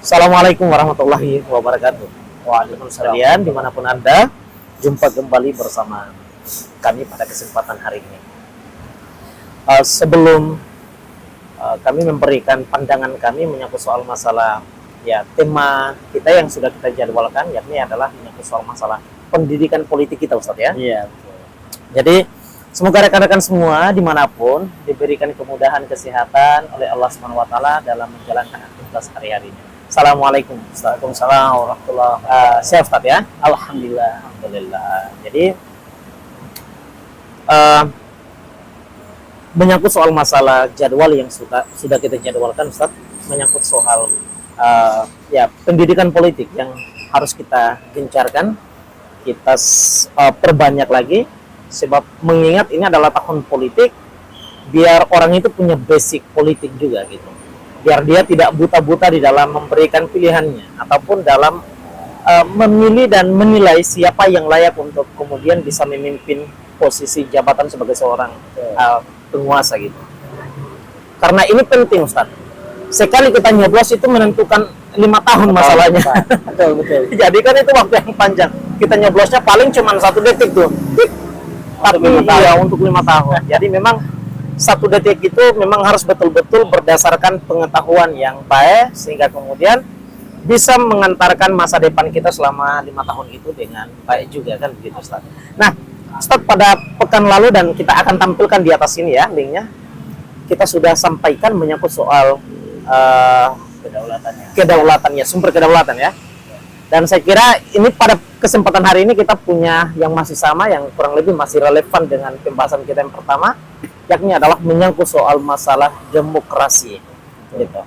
Assalamualaikum warahmatullahi wabarakatuh. Waalaikumsalam. Kalian dimanapun Anda, jumpa kembali bersama kami pada kesempatan hari ini. Sebelum kami memberikan pandangan kami menyangkut soal masalah tema kita yang sudah kita jadwalkan, yakni adalah menyangkut soal masalah pendidikan politik kita, Ustadz ya. Iya, betul. Jadi semoga rekan-rekan semua dimanapun diberikan kemudahan kesehatan oleh Allah Subhanahu Wa Taala dalam menjalankan aktivitas hari-harinya. Assalamualaikum. Waalaikumsalam warahmatullahi wabarakatuh. Sehat Ustadz ya. Alhamdulillah. Alhamdulillah. Jadi menyangkut soal masalah jadwal yang sudah kita jadwalkan, Ustadz, menyangkut soal pendidikan politik yang harus kita gencarkan, kita perbanyak lagi, sebab mengingat ini adalah tahun politik, biar orang itu punya basic politik juga gitu, biar dia tidak buta-buta di dalam memberikan pilihannya ataupun dalam memilih dan menilai siapa yang layak untuk kemudian bisa memimpin posisi jabatan sebagai seorang penguasa gitu. Karena ini penting, Ustadz. Sekali kita nyoblos itu menentukan 5 tahun masalahnya. Betul, betul. Jadi kan itu waktu yang panjang. Kita nyoblosnya paling cuma 1 detik tuh. Tapi untuk 5 tahun. Jadi memang 1 detik itu memang harus betul-betul berdasarkan pengetahuan yang baik, sehingga kemudian bisa mengantarkan masa depan kita selama 5 tahun itu dengan baik juga, kan begitu, Ustaz. Nah, Ustaz, pada pekan lalu, dan kita akan tampilkan di atas ini ya linknya, kita sudah sampaikan menyangkut soal kedaulatannya, sumber kedaulatan ya. Dan saya kira ini pada kesempatan hari ini kita punya yang masih sama, yang kurang lebih masih relevan dengan pembahasan kita yang pertama, yakni adalah menyangkut soal masalah demokrasi. Gitu.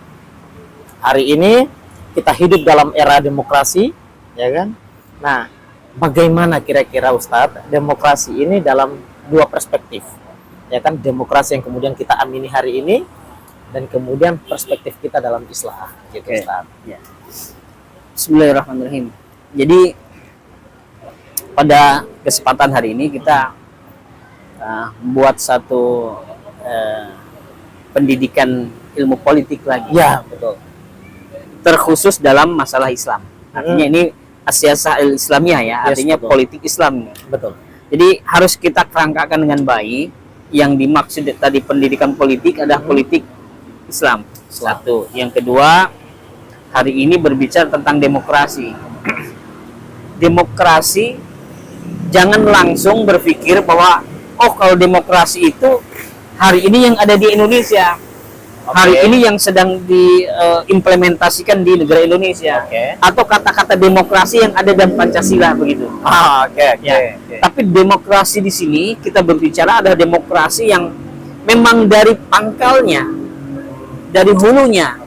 Hari ini kita hidup dalam era demokrasi, ya kan? Nah, bagaimana kira-kira Ustadz demokrasi ini dalam 2 perspektif, ya kan? Demokrasi yang kemudian kita amini hari ini, dan kemudian perspektif kita dalam Islam, gitu, Ustadz. Ya. Bismillahirrahmanirrahim. Jadi pada kesempatan hari ini kita membuat satu pendidikan ilmu politik lagi. Ya, betul. Terkhusus dalam masalah Islam. Artinya ini As-Siyasah Islamiyah ya, artinya betul. politik Islam. Betul. Jadi harus kita kerangkakan dengan baik. Yang dimaksud tadi pendidikan politik adalah politik Islam. Satu. Yang kedua, hari ini berbicara tentang demokrasi. Demokrasi, jangan langsung berpikir bahwa kalau demokrasi itu hari ini yang ada di Indonesia, hari ini yang sedang diimplementasikan di negara Indonesia, atau kata-kata demokrasi yang ada dalam Pancasila begitu. Tapi demokrasi di sini kita berbicara adalah demokrasi yang memang dari pangkalnya, dari hulunya,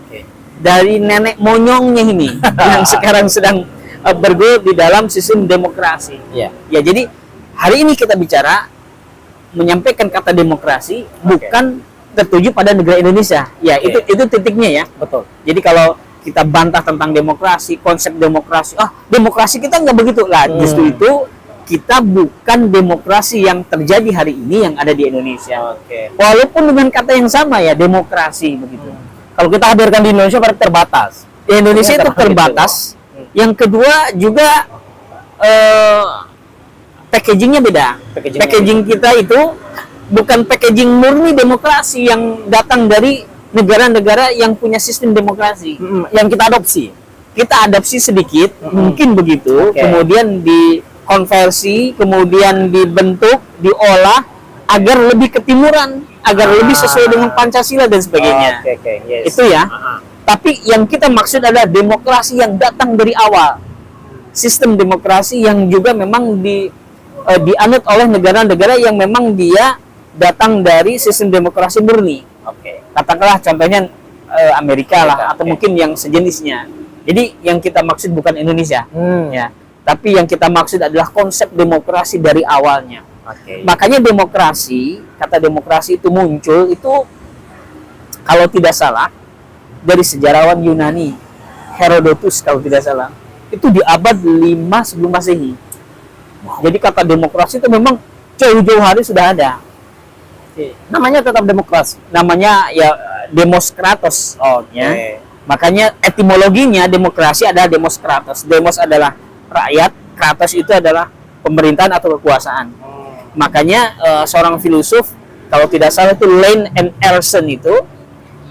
dari nenek moyongnya ini yang sekarang sedang bergulir di dalam sistem demokrasi. Ya, jadi hari ini kita bicara menyampaikan kata demokrasi bukan tertuju pada negara Indonesia. Ya, itu titiknya ya. Betul. Jadi kalau kita bantah tentang demokrasi, konsep demokrasi, demokrasi kita nggak begitu lah. Justru itu kita bukan demokrasi yang terjadi hari ini yang ada di Indonesia. Walaupun dengan kata yang sama ya, demokrasi begitu. Kalau kita hadirkan di Indonesia berarti terbatas. Di Indonesia itu terbatas. Yang kedua juga packagingnya beda. Packaging kita itu bukan packaging murni demokrasi yang datang dari negara-negara yang punya sistem demokrasi. Yang kita adopsi. Kita adopsi sedikit, mungkin begitu. Kemudian dikonversi, kemudian dibentuk, diolah agar lebih ketimuran, agar lebih sesuai dengan Pancasila dan sebagainya. Itu ya. Tapi yang kita maksud adalah demokrasi yang datang dari awal. Sistem demokrasi yang juga memang dianut oleh negara-negara yang memang dia datang dari sistem demokrasi murni. Katakanlah contohnya Amerika lah, atau mungkin yang sejenisnya. Jadi yang kita maksud bukan Indonesia, ya. Tapi yang kita maksud adalah konsep demokrasi dari awalnya. Makanya kata demokrasi itu muncul itu kalau tidak salah dari sejarawan Yunani, Herodotus kalau tidak salah, itu di abad 5 sebelum Masehi. Jadi kata demokrasi itu memang jauh-jauh hari sudah ada. Namanya tetap demokrasi. Namanya ya Demos Kratos. Makanya etimologinya demokrasi adalah demos kratos. Demos adalah rakyat, kratos itu adalah pemerintahan atau kekuasaan. Makanya seorang filosof, kalau tidak salah itu Lane and Elson itu,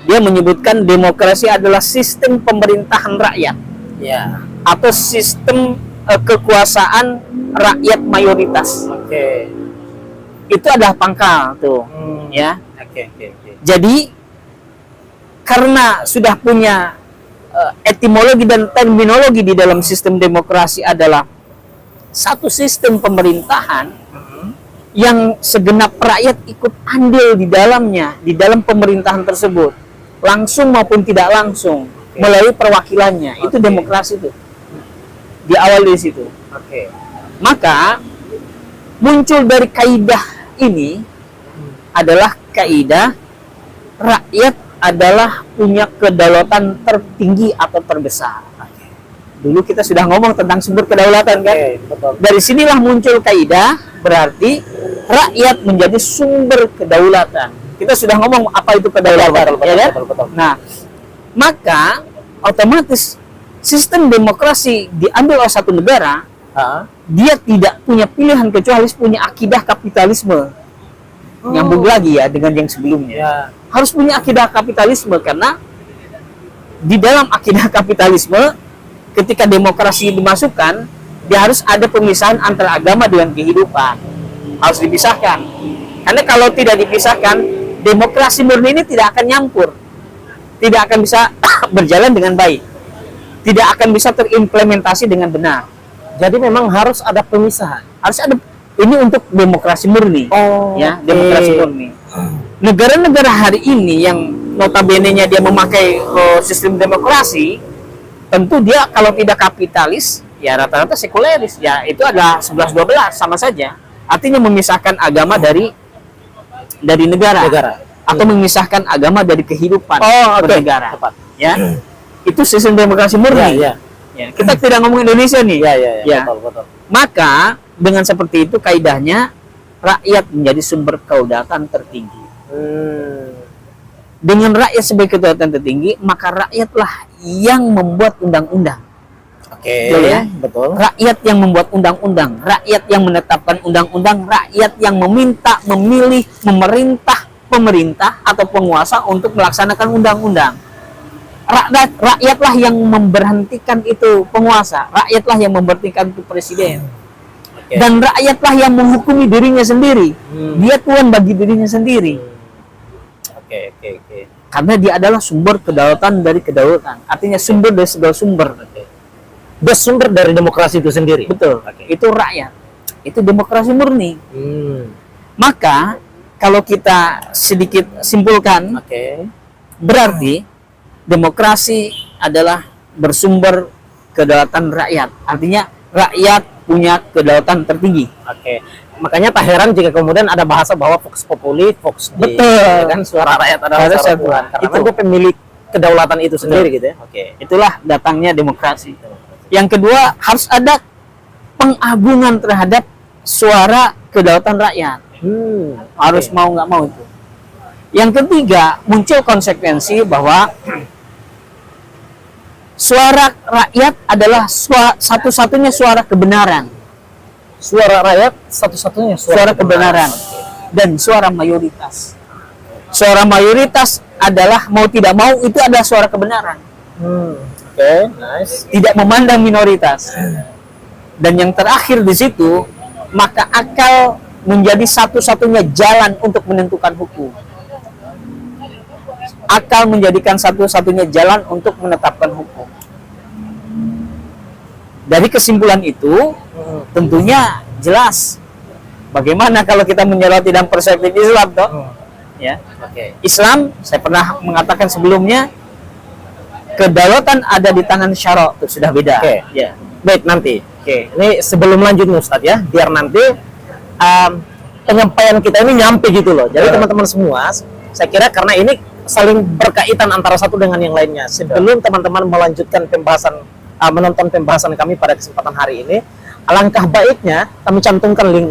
dia menyebutkan demokrasi adalah sistem pemerintahan rakyat. Ya. Atau sistem kekuasaan rakyat mayoritas. Oke. Itu adalah pangkal tuh, ya. Oke. Jadi karena sudah punya etimologi dan terminologi di dalam sistem demokrasi adalah satu sistem pemerintahan yang segenap rakyat ikut andil di dalamnya, di dalam pemerintahan tersebut, langsung maupun tidak langsung, melalui perwakilannya. Itu demokrasi itu. Di awal dari situ. Oke. Maka muncul dari kaidah ini adalah kaidah rakyat adalah punya kedaulatan tertinggi atau terbesar. Dulu kita sudah ngomong tentang sumber kedaulatan kan? Betul. Dari sinilah muncul kaidah, berarti rakyat menjadi sumber kedaulatan. Kita sudah ngomong apa itu kedaulatan, ya kan? Betul. Nah, maka otomatis sistem demokrasi diambil oleh satu negara, dia tidak punya pilihan kecuali punya akidah kapitalisme. Nyambung lagi ya dengan yang sebelumnya. Ya. Harus punya akidah kapitalisme karena di dalam akidah kapitalisme ketika demokrasi dimasukkan, dia harus ada pemisahan antara agama dengan kehidupan. Harus dipisahkan. Karena kalau tidak dipisahkan, demokrasi murni ini tidak akan nyampur. Tidak akan bisa berjalan dengan baik. Tidak akan bisa terimplementasi dengan benar. Jadi memang harus ada pemisahan. Harus ada, ini untuk demokrasi murni. Ya, demokrasi murni. Negara-negara hari ini yang notabene-nya dia memakai sistem demokrasi, tentu dia kalau tidak kapitalis, ya rata-rata sekuleris. Ya, itu adalah 11-12 sama saja. Artinya memisahkan agama dari negara. Atau memisahkan agama dari kehidupan bernegara. Tepat. Ya. Itu sistem demokrasi murni. Ya. Kita tidak ngomong Indonesia nih. Ya. Betul. Maka dengan seperti itu kaidahnya rakyat menjadi sumber kedaulatan tertinggi. Dengan rakyat sebagai kedaulatan tertinggi, maka rakyatlah yang membuat undang-undang. Oke. Ya? Betul. Rakyat yang membuat undang-undang, rakyat yang menetapkan undang-undang, rakyat yang meminta, memilih, memerintah pemerintah atau penguasa untuk melaksanakan undang-undang. Rakyatlah yang memberhentikan itu penguasa, rakyatlah yang memberhentikan itu presiden. Dan rakyatlah yang menghukumi dirinya sendiri. Dia tuan bagi dirinya sendiri. Oke. Karena dia adalah sumber kedaulatan dari kedaulatan. Artinya sumber dari segala sumber. Bersumber dari demokrasi itu sendiri. Betul. Itu rakyat. Itu demokrasi murni. Maka kalau kita sedikit simpulkan, berarti demokrasi adalah bersumber kedaulatan rakyat. Artinya rakyat punya kedaulatan tertinggi. Makanya tak heran jika kemudian ada bahasa bahwa Vox Populi, Vox Dei. Betul. Kan suara rakyat adalah suara Tuhan. Karena dia pemilik kedaulatan itu sendiri gitu ya. Itulah datangnya demokrasi. Yang kedua, harus ada pengagungan terhadap suara kedaulatan rakyat. Harus mau nggak mau itu. Yang ketiga, muncul konsekuensi bahwa suara rakyat adalah satu-satunya suara kebenaran. Suara rakyat satu-satunya Suara kebenaran dan suara mayoritas. Suara mayoritas adalah mau tidak mau itu adalah suara kebenaran. Nice. Tidak memandang minoritas. Dan yang terakhir di situ, maka akal menjadi satu-satunya jalan untuk menentukan hukum. Akal menjadikan satu-satunya jalan untuk menetapkan hukum. Dari kesimpulan itu, tentunya jelas bagaimana kalau kita menyoroti dalam perspektif Islam, toh? Ya. Islam, saya pernah mengatakan sebelumnya, kedaulatan ada di tangan syara, itu sudah beda. Ya. Baik, nanti. Ini sebelum lanjut Ustadz ya, biar nanti penyampaian kita ini nyampe gitu loh. Jadi teman-teman semua, saya kira karena ini saling berkaitan antara satu dengan yang lainnya. Sebelum teman-teman melanjutkan pembahasan, menonton pembahasan kami pada kesempatan hari ini, alangkah baiknya kami cantumkan link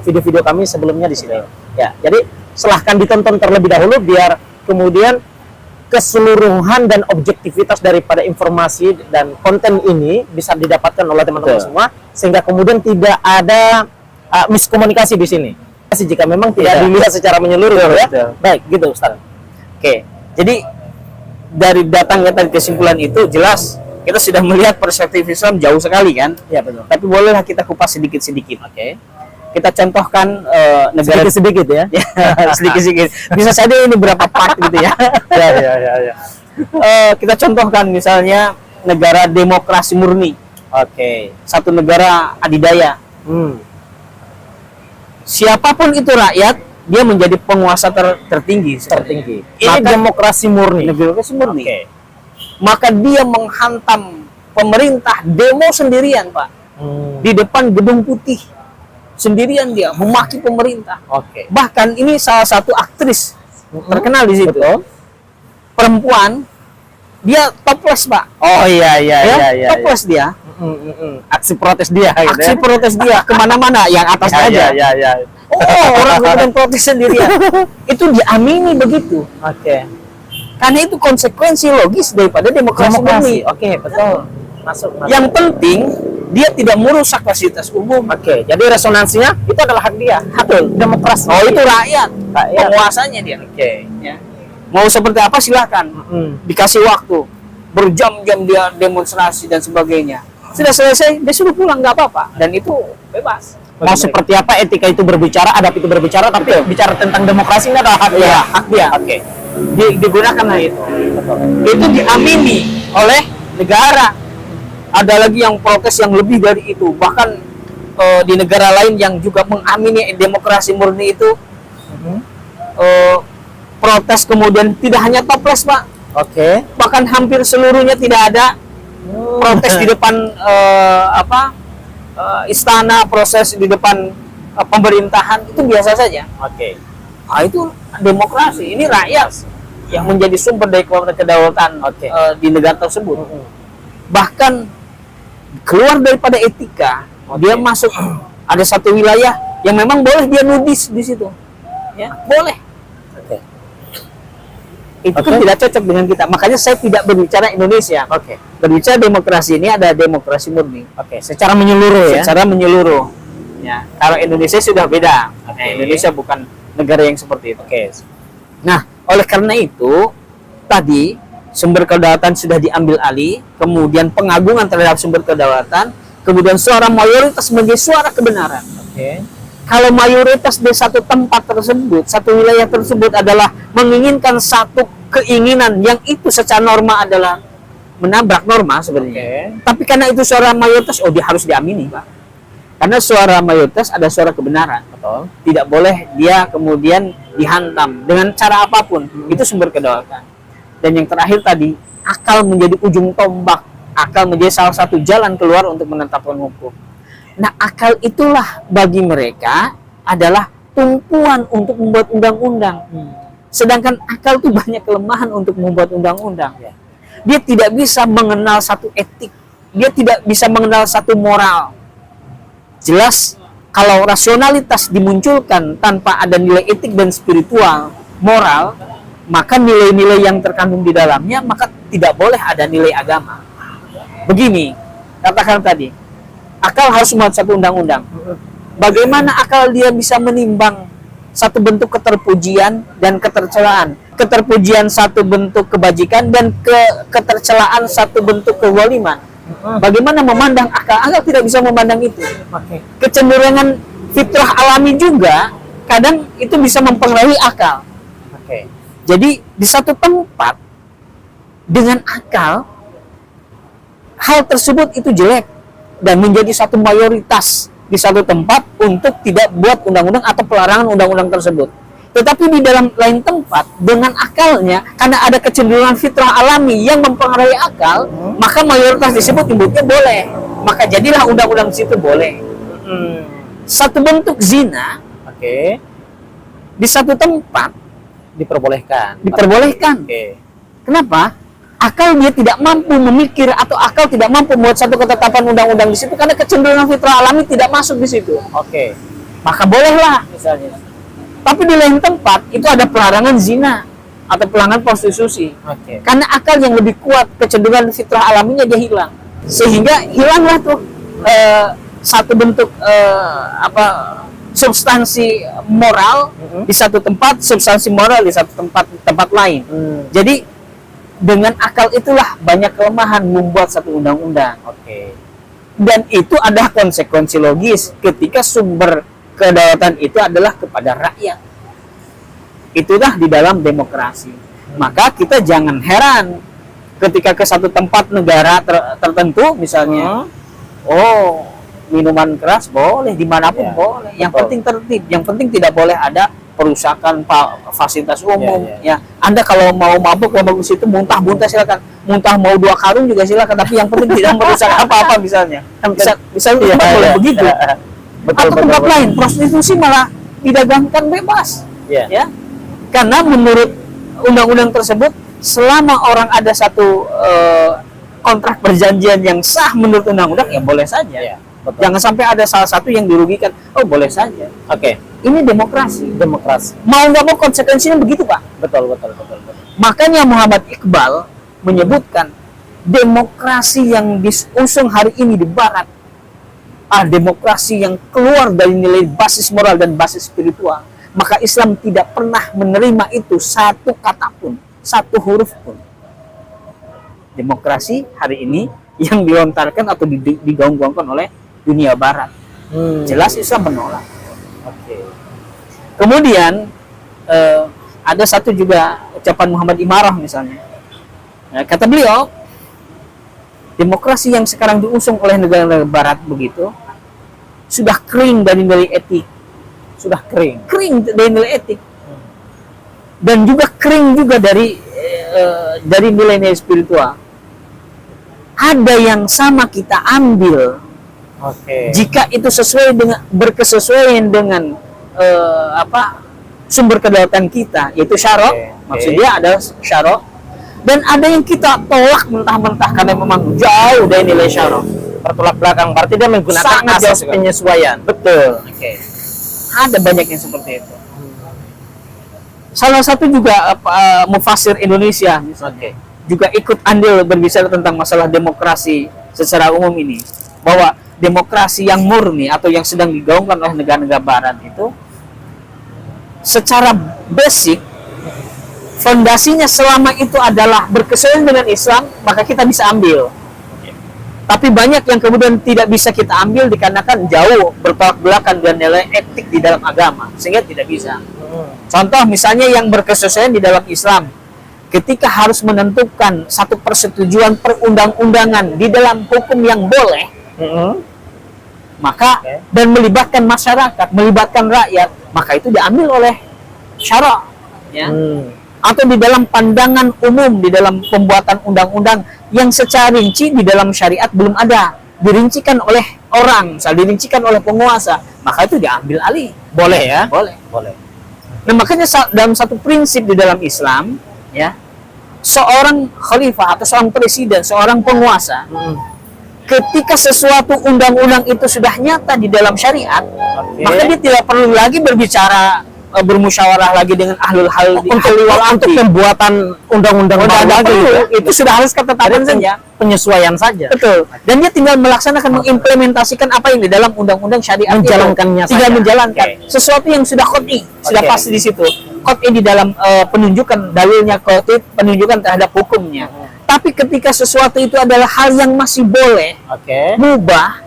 video-video kami sebelumnya di sini. Ya, jadi silahkan ditonton terlebih dahulu biar kemudian keseluruhan dan objektivitas daripada informasi dan konten ini bisa didapatkan oleh teman-teman Betul. semua, sehingga kemudian tidak ada miskomunikasi di sini. Jika memang tidak Iya. dilihat secara menyeluruh, Betul, ya. betul. Baik, gitu Ustaz. Oke, jadi dari datangnya tadi kesimpulan itu jelas kita sudah melihat perspektif Islam jauh sekali kan. Ya, betul. Tapi bolehlah kita kupas sedikit-sedikit. Oke. Kita contohkan negara Sedikit-sedikit ya. Ya, sedikit-sedikit. Bisa saja ini berapa part gitu ya. Ya. Kita contohkan misalnya negara demokrasi murni, Oke. satu negara adidaya. Siapapun itu rakyat, dia menjadi penguasa tertinggi. Tertinggi. Ini Maka demokrasi murni. demokrasi murni. Oke. Maka dia menghantam pemerintah demo sendirian, Pak, di depan Gedung Putih. Sendirian dia memaki pemerintah. Oke. Bahkan ini salah satu aktris terkenal di situ. Betul. Perempuan, dia topless, Pak. Oh iya. Topless dia. Aksi protes dia gitu Aksi ya. protes dia kemana-mana, yang atas aja. Ya. Oh, orang kemudian protes sendirian. Itu diamini begitu. Oke. Karena itu konsekuensi logis daripada demokrasi murni. Oke, betul. Masuk. Yang penting dia tidak merusak fasilitas umum. Oke, jadi resonansinya itu adalah hak dia. Betul. Demokrasi. Oh, itu rakyat. Rakyat. Penguasanya dia. Oke. Ya. Mau seperti apa silahkan. Dikasih waktu. Berjam-jam dia demonstrasi dan sebagainya. Sudah selesai, dia suruh pulang, nggak apa-apa. Dan itu bebas. Mau seperti apa etika itu berbicara, adab itu berbicara, tapi bicara tentang demokrasi ini adalah hak dia. Iya, hak dia. Oke. Digunakanlah itu. Itu diamini oleh negara. Ada lagi yang protes yang lebih dari itu. Bahkan di negara lain yang juga mengamini demokrasi murni itu, protes kemudian tidak hanya toples, Pak. Oke. Bahkan hampir seluruhnya tidak ada protes di depan istana, proses di depan pemerintahan, itu biasa saja. Oke. Nah, itu demokrasi. Ini rakyat yang menjadi sumber dari kedaulatan Oke. di negara tersebut. Bahkan keluar daripada etika, dia masuk ada satu wilayah yang memang boleh dia nudis di situ. Ya, boleh. Oke. Itu kan tidak cocok dengan kita. Makanya saya tidak berbicara Indonesia. Oke. Berbicara demokrasi ini ada demokrasi murni. Oke. Secara menyeluruh ya. Secara menyeluruh. Ya, kalau Indonesia sudah beda. Oke. Nah, Indonesia bukan negara yang seperti itu. Oke. Nah, oleh karena itu tadi sumber kedaulatan sudah diambil alih, kemudian pengagungan terhadap sumber kedaulatan, kemudian suara mayoritas sebagai suara kebenaran. Oke. Kalau mayoritas di satu tempat tersebut, satu wilayah tersebut adalah menginginkan satu keinginan yang itu secara norma adalah menabrak norma sebenarnya. Tapi karena itu suara mayoritas, oh dia harus diamini, Pak. Karena suara mayoritas ada suara kebenaran. Betul. Tidak boleh dia kemudian dihantam dengan cara apapun. Itu sumber kedaulatan. Dan yang terakhir tadi, akal menjadi ujung tombak. Akal menjadi salah satu jalan keluar untuk menetapkan hukum. Nah, akal itulah bagi mereka adalah tumpuan untuk membuat undang-undang. Sedangkan akal itu banyak kelemahan untuk membuat undang-undang. Dia tidak bisa mengenal satu etik. Dia tidak bisa mengenal satu moral. Jelas, kalau rasionalitas dimunculkan tanpa ada nilai etik dan spiritual, moral, maka nilai-nilai yang terkandung di dalamnya, maka tidak boleh ada nilai agama. Begini, katakan tadi, akal harus membuat satu undang-undang. Bagaimana akal dia bisa menimbang satu bentuk keterpujian dan ketercelaan? Keterpujian satu bentuk kebajikan dan ketercelaan satu bentuk kezaliman. Bagaimana memandang akal? Akal tidak bisa memandang itu. Kecenderungan fitrah alami juga kadang itu bisa mempengaruhi akal. Jadi di satu tempat dengan akal, hal tersebut itu jelek dan menjadi satu mayoritas di satu tempat untuk tidak buat undang-undang atau pelarangan undang-undang tersebut. Tetapi di dalam lain tempat dengan akalnya, karena ada kecenderungan fitrah alami yang mempengaruhi akal, maka mayoritas disebut nyebutnya boleh. Maka jadilah undang-undang di situ boleh. Satu bentuk zina, di satu tempat Diperbolehkan. diperbolehkan. Kenapa? Akal dia tidak mampu memikir atau akal tidak mampu membuat satu ketetapan undang-undang di situ karena kecenderungan fitrah alami tidak masuk di situ. Maka bolehlah misalnya. Tapi di lain tempat itu ada pelarangan zina. atau pelanggaran konstitusi. Oke. Karena akal yang lebih kuat, kecenderungan fitrah alaminya dia hilang, sehingga hilanglah tuh satu bentuk substansi moral di satu tempat, substansi moral di satu tempat lain. Jadi dengan akal itulah banyak kelemahan membuat satu undang-undang. Oke. Dan itu ada konsekuensi logis ketika sumber kedaulatan itu adalah kepada rakyat. Itulah di dalam demokrasi. Maka kita jangan heran ketika ke satu tempat negara tertentu misalnya, oh minuman keras boleh dimanapun Ya, boleh. Yang betul. penting tertib, yang penting tidak boleh ada perusakan fasilitas umum. Ya, Ya, Anda kalau mau mabuk ke situ muntah silakan, muntah mau 2 karung juga silakan, tapi yang penting tidak merusak apa-apa misalnya. Bisa Iya, boleh iya. begitu. Betul, Atau tempat betul. lain prostitusi malah didagangkan bebas. Iya. Ya, karena menurut undang-undang tersebut selama orang ada satu kontrak perjanjian yang sah menurut undang-undang ya boleh saja. Iya, betul. Jangan sampai ada salah satu yang dirugikan. Oh boleh saja. Oke. Ini demokrasi. Demokrasi. Mau nggak mau konsekuensinya begitu Pak. Betul. Makanya Muhammad Iqbal menyebutkan demokrasi yang diusung hari ini di Barat, demokrasi yang keluar dari nilai basis moral dan basis spiritual. Maka Islam tidak pernah menerima itu satu kata pun, satu huruf pun. Demokrasi hari ini yang dilontarkan atau digaung-gaungkan oleh dunia Barat. Jelas Islam menolak. Oke. Kemudian ada satu juga ucapan Muhammad Imarah misalnya. Kata beliau, demokrasi yang sekarang diusung oleh negara-negara Barat begitu sudah kering dari nilai etik. Sudah kering dari nilai etik. Dan juga kering juga dari nilai-nilai spiritual. Ada yang sama kita ambil Oke. jika itu sesuai dengan berkesesuaian dengan sumber kedaulatan kita, yaitu syarok. Oke. Maksudnya ada syarok, dan ada yang kita tolak mentah-mentah karena memang jauh dari nilai syarok. Bertolak belakang berarti dia menggunakan Sangat jauh asas sekali. penyesuaian. Betul. Oke. Ada banyak yang seperti itu. Salah satu juga mufasir Indonesia misalnya, juga ikut andil berbicara tentang masalah demokrasi secara umum ini, bahwa demokrasi yang murni atau yang sedang digaungkan oleh negara-negara Barat itu secara basic fondasinya selama itu adalah berkesesuaian dengan Islam, maka kita bisa ambil. Tapi banyak yang kemudian tidak bisa kita ambil dikarenakan jauh bertolak belakang dengan nilai etik di dalam agama, sehingga tidak bisa. Contoh misalnya yang berkesesuaian di dalam Islam, ketika harus menentukan satu persetujuan perundang-undangan di dalam hukum yang boleh, maka dan melibatkan masyarakat, melibatkan rakyat, maka itu diambil oleh syara, ya. Atau di dalam pandangan umum, di dalam pembuatan undang-undang yang secara rinci di dalam syariat belum ada, dirincikan oleh orang, dirincikan oleh penguasa, maka itu diambil alih. Boleh ya? Boleh. Boleh. Nah, makanya dalam satu prinsip di dalam Islam, ya, seorang khalifah atau seorang presiden, seorang penguasa, ketika sesuatu undang-undang itu sudah nyata di dalam syariat, maka dia tidak perlu lagi berbicara bermusyawarah lagi dengan ahlul hal Untuk pembuatan undang-undang baru lagi itu sudah harus ketetapan saja, penyesuaian saja. betul. Dan dia tinggal melaksanakan, mengimplementasikan apa yang di dalam undang-undang syariat, Menjalankannya itu. Tinggal saja. menjalankan sesuatu yang sudah qot'i, sudah pasti di situ. Qot'i di dalam penunjukan dalilnya, qot'i penunjukan terhadap hukumnya. Tapi ketika sesuatu itu adalah hal yang masih boleh, mubah,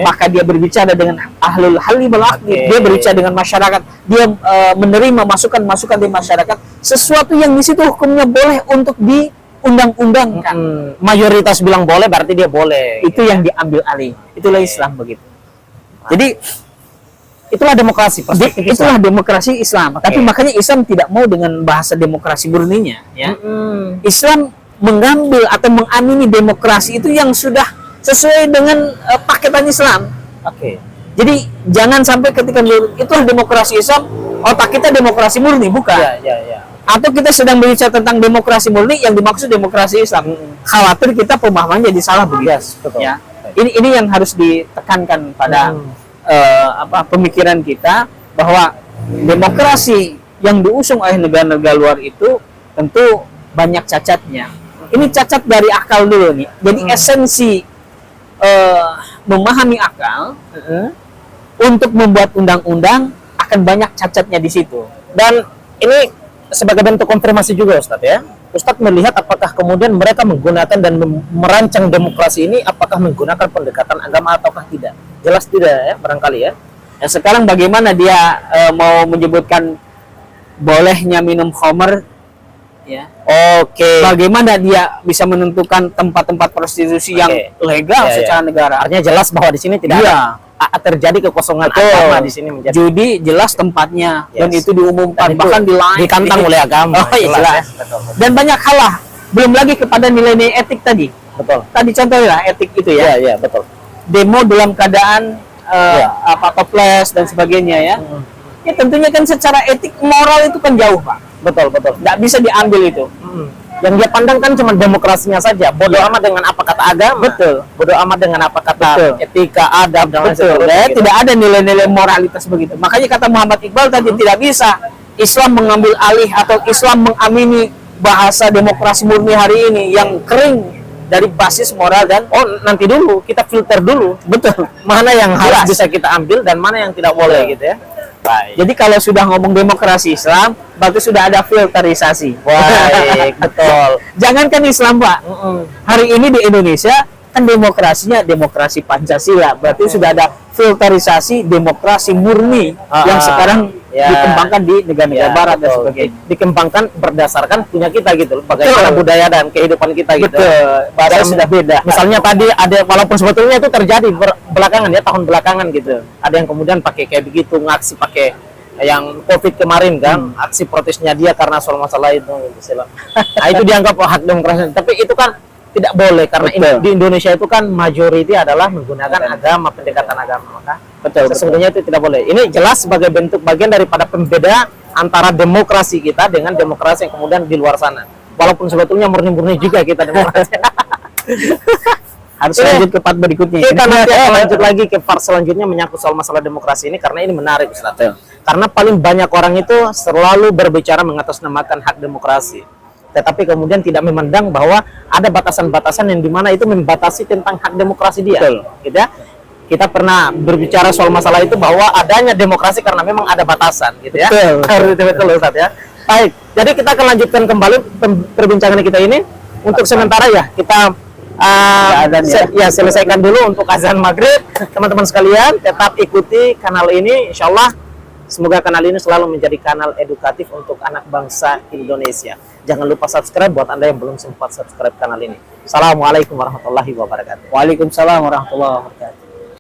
maka dia berbicara dengan ahlul halli wal aqdi, dia berbicara dengan masyarakat, dia menerima masukan-masukan dari masyarakat, sesuatu yang di situ hukumnya boleh untuk diundang-undangkan. Mayoritas bilang boleh, berarti dia boleh. Itu yang diambil alih. Itulah Islam begitu. Jadi Itulah demokrasi. perspektif itulah Islam. demokrasi Islam. Tapi makanya Islam tidak mau dengan bahasa demokrasi murninya, ya. Islam mengambil atau mengamini demokrasi itu yang sudah sesuai dengan paketan Islam. Jadi jangan sampai ketika itulah demokrasi Islam, otak kita demokrasi murni, bukan. Atau kita sedang berbicara tentang demokrasi murni, yang dimaksud demokrasi Islam. Khawatir kita pemahamannya jadi salah begitu. Betul. Ya. Ini yang harus ditekankan pada pemikiran kita, bahwa demokrasi yang diusung oleh negara-negara luar itu tentu banyak cacatnya. Ini cacat dari akal dulu nih. Jadi esensi memahami akal untuk membuat undang-undang akan banyak cacatnya di situ. Dan ini sebagai bentuk konfirmasi juga Ustadz ya. Ustadz melihat apakah kemudian mereka menggunakan dan merancang demokrasi ini apakah menggunakan pendekatan agama ataukah tidak? Jelas tidak ya, barangkali ya. Nah, sekarang bagaimana dia mau menyebutkan bolehnya minum khamr, ya? Oke. Bagaimana dia bisa menentukan tempat-tempat prostitusi yang legal secara negara? Artinya jelas bahwa di sini tidak ada terjadi kekosongan agama di sini menjadi. Judi jelas tempatnya dan itu diumumkan Dan itu bahkan ditantang oleh agama. Oh, iya, Jelas, jelas. ya. Betul. Dan banyak hal lah. Belum lagi kepada nilai-nilai etik tadi. Betul. Tadi contohnya etik itu ya. Iya, iya, betul. Demo dalam keadaan toples dan sebagainya ya. Ya tentunya kan secara etik moral itu kan jauh, Pak. Betul, betul. Nggak bisa diambil itu. Yang dia pandang kan cuma demokrasinya saja. Bodoh amat dengan apa kata agama. Betul. Bodoh amat dengan apa kata Betul. etika, adab dan lain Betul. sebagainya. Ya, gitu. tidak ada nilai-nilai moralitas begitu. Makanya kata Muhammad Iqbal tadi tidak bisa Islam mengambil alih atau Islam mengamini bahasa demokrasi murni hari ini yang kering dari basis moral dan nanti dulu kita filter dulu. betul. Mana yang harus Jelas. bisa kita ambil dan mana yang tidak boleh gitu ya. Baik. Jadi kalau sudah ngomong demokrasi Islam, berarti sudah ada filterisasi. Baik, betul. Jangankan Islam, Pak. Hari ini di Indonesia kan demokrasinya demokrasi Pancasila, berarti sudah ada filterisasi demokrasi murni yang sekarang dikembangkan di negara-negara barat dan sebagainya. Dikembangkan berdasarkan punya kita gitu, bagaimana budaya dan kehidupan kita gitu. Bahasa sudah beda. Misalnya tadi ada, walaupun sebetulnya itu terjadi belakangan ya, tahun belakangan gitu. Ada yang kemudian pakai kayak begitu, ngaksi pakai yang COVID kemarin kan, aksi protesnya dia karena soal masalah itu gitu. Nah, itu dianggap hak demokrasi. Tapi itu kan tidak boleh karena di Indonesia itu kan majority adalah menggunakan agama, pendekatan agama, maka sesungguhnya itu tidak boleh. Ini jelas sebagai bentuk bagian daripada pembeda antara demokrasi kita dengan demokrasi yang kemudian di luar sana. Walaupun sebetulnya murni-murni juga kita demokrasi. Harus lanjut ke part berikutnya. Kita nanti akan lanjut lagi ke part selanjutnya menyangkut soal masalah demokrasi ini karena ini menarik Ustaz. Karena paling banyak orang itu selalu berbicara mengatasnamakan hak demokrasi. Tetapi kemudian tidak memandang bahwa ada batasan-batasan yang dimana itu membatasi tentang hak demokrasi dia. Gitu ya. Kita pernah berbicara soal masalah itu bahwa adanya demokrasi karena memang ada batasan gitu ya. Betul Ustaz ya. Baik, jadi kita akan lanjutkan kembali perbincangan kita ini. Untuk sementara ya kita selesaikan dulu untuk azan maghrib. Teman-teman sekalian tetap ikuti kanal ini, insya Allah semoga kanal ini selalu menjadi kanal edukatif untuk anak bangsa Indonesia. Jangan lupa subscribe buat Anda yang belum sempat subscribe kanal ini. Assalamualaikum warahmatullahi wabarakatuh. Waalaikumsalam warahmatullahi wabarakatuh.